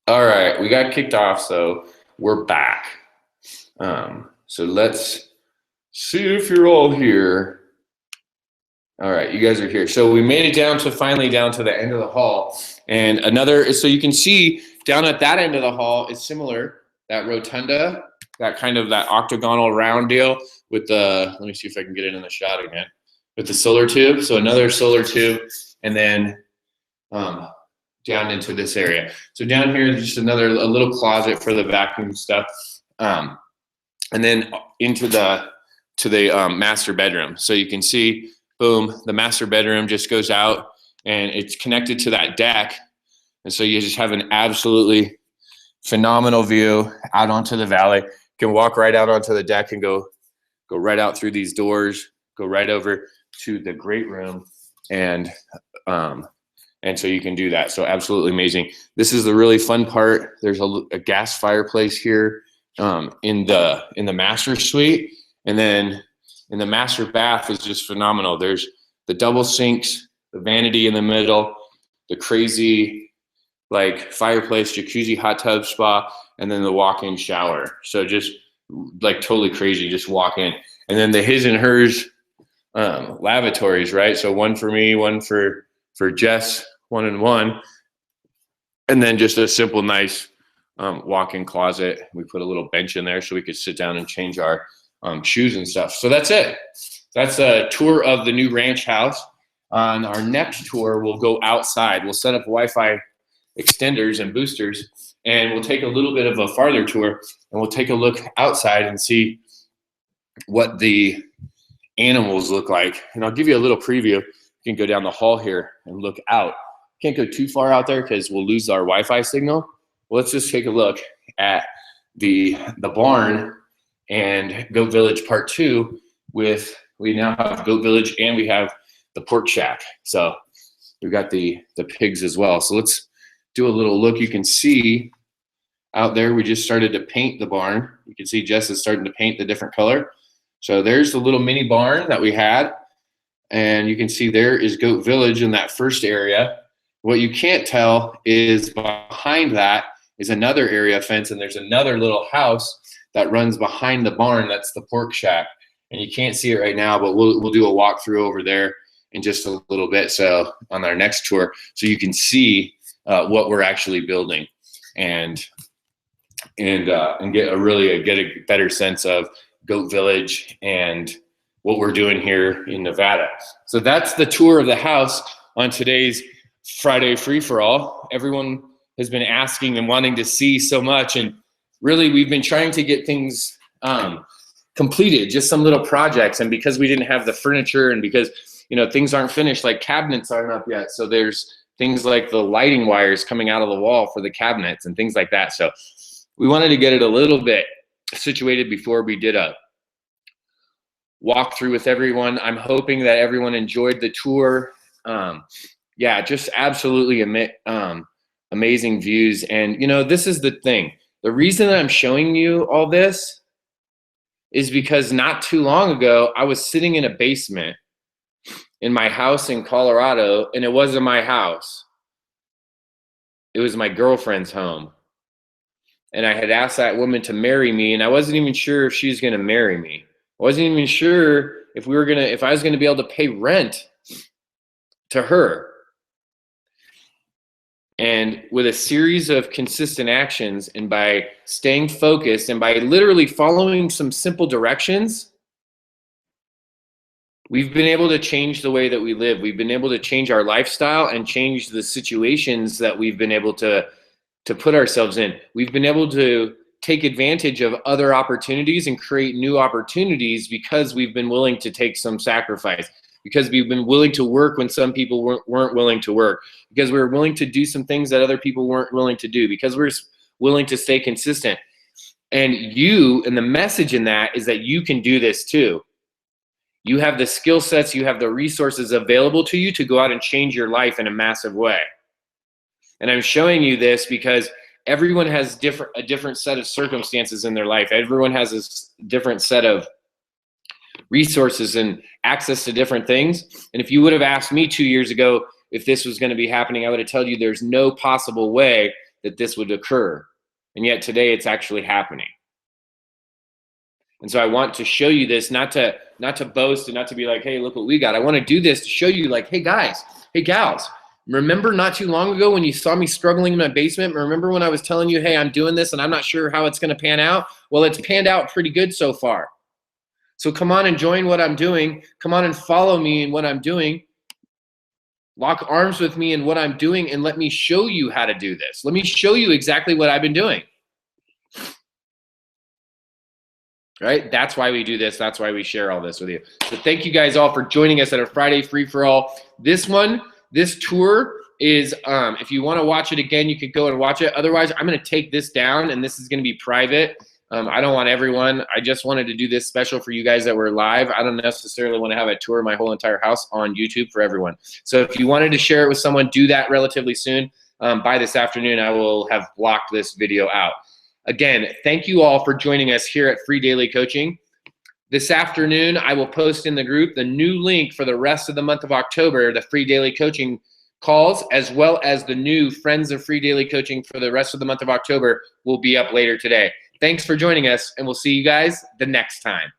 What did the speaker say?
All right, we got kicked off, so we're back. So let's see if you're all here. All right, you guys are here. So we made it finally down to the end of the hall. And so you can see down at that end of the hall is similar, that rotunda, that octagonal round deal with let me see if I can get it in the shot again, with the solar tube. So another solar tube, and then down into this area. So down here is just a little closet for the vacuum stuff. And then into the master bedroom. So you can see, boom, the master bedroom just goes out and it's connected to that deck. And so you just have an absolutely phenomenal view out onto the valley. You can walk right out onto the deck and go right out through these doors, go right over to the great room, and so you can do that. So absolutely amazing. This is the really fun part. There's a gas fireplace here in the master suite, and then in the master bath is just phenomenal. There's the double sinks, the vanity in the middle, the crazy fireplace, jacuzzi, hot tub, spa, and then the walk-in shower. So just totally crazy, just walk in. And then the his and hers lavatories, right? So one for me, one for Jess, one and one. And then just a simple, nice walk-in closet. We put a little bench in there so we could sit down and change our shoes and stuff. So that's it. That's a tour of the new ranch house. On our next tour, we'll go outside. We'll set up Wi-Fi extenders and boosters, and we'll take a little bit of a farther tour, and we'll take a look outside and see what the animals look like. And I'll give you a little preview. You can go down the hall here and look out. Can't go too far out there because we'll lose our Wi-Fi signal. Well, let's just take a look at the barn and Goat Village Part 2 we now have Goat Village and we have the pork shack. So we've got the pigs as well. So let's do a little look. You can see out there, we just started to paint the barn. You can see Jess is starting to paint the different color. So there's the little mini barn that we had. And you can see there is Goat Village in that first area. What you can't tell is behind that is another area fence, and there's another little house that runs behind the barn. That's the pork shack. And you can't see it right now, but we'll do a walkthrough over there in just a little bit. So on our next tour, so you can see what we're actually building and get a better sense of Goat Village and what we're doing here in Nevada. So that's the tour of the house on today's Friday Free for All. Everyone has been asking and wanting to see so much, and really we've been trying to get things completed, just some little projects. And because we didn't have the furniture, and because things aren't finished, like cabinets aren't up yet, so there's things like the lighting wires coming out of the wall for the cabinets and things like that. So we wanted to get it a little bit situated before we did a walkthrough with everyone. I'm hoping that everyone enjoyed the tour. Yeah, just absolutely amazing views. And this is the thing. The reason that I'm showing you all this is because not too long ago, I was sitting in a basement in my house in Colorado, and it wasn't my house. It was my girlfriend's home. And I had asked that woman to marry me, and I wasn't even sure if she was going to marry me. I wasn't even sure if I was going to be able to pay rent to her. And with a series of consistent actions, and by staying focused, and by literally following some simple directions, we've been able to change the way that we live. We've been able to change our lifestyle and change the situations that we've been able to put ourselves in. We've been able to take advantage of other opportunities and create new opportunities because we've been willing to take some sacrifice, because we've been willing to work when some people weren't willing to work, because we were willing to do some things that other people weren't willing to do, because we're willing to stay consistent. And the message in that is that you can do this too. You have the skill sets, you have the resources available to you to go out and change your life in a massive way. And I'm showing you this because everyone has a different set of circumstances in their life. Everyone has a different set of resources and access to different things. And if you would have asked me 2 years ago if this was going to be happening, I would have told you there's no possible way that this would occur. And yet today it's actually happening. And so I want to show you this, not to boast and not to be like, hey, look what we got. I want to do this to show you like, hey guys, hey gals, remember not too long ago when you saw me struggling in my basement? Remember when I was telling you, hey, I'm doing this and I'm not sure how it's going to pan out? Well, it's panned out pretty good so far. So come on and join what I'm doing. Come on and follow me in what I'm doing. Lock arms with me in what I'm doing and let me show you how to do this. Let me show you exactly what I've been doing. Right? That's why we do this. That's why we share all this with you. So thank you guys all for joining us at our Friday free-for-all. This tour is, if you want to watch it again, you could go and watch it. Otherwise, I'm going to take this down, and this is going to be private. I don't want everyone. I just wanted to do this special for you guys that were live. I don't necessarily want to have a tour of my whole entire house on YouTube for everyone. So if you wanted to share it with someone, do that relatively soon. By this afternoon, I will have blocked this video out. Again, thank you all for joining us here at Free Daily Coaching. This afternoon, I will post in the group the new link for the rest of the month of October, the Free Daily Coaching calls, as well as the new Friends of Free Daily Coaching for the rest of the month of October will be up later today. Thanks for joining us, and we'll see you guys the next time.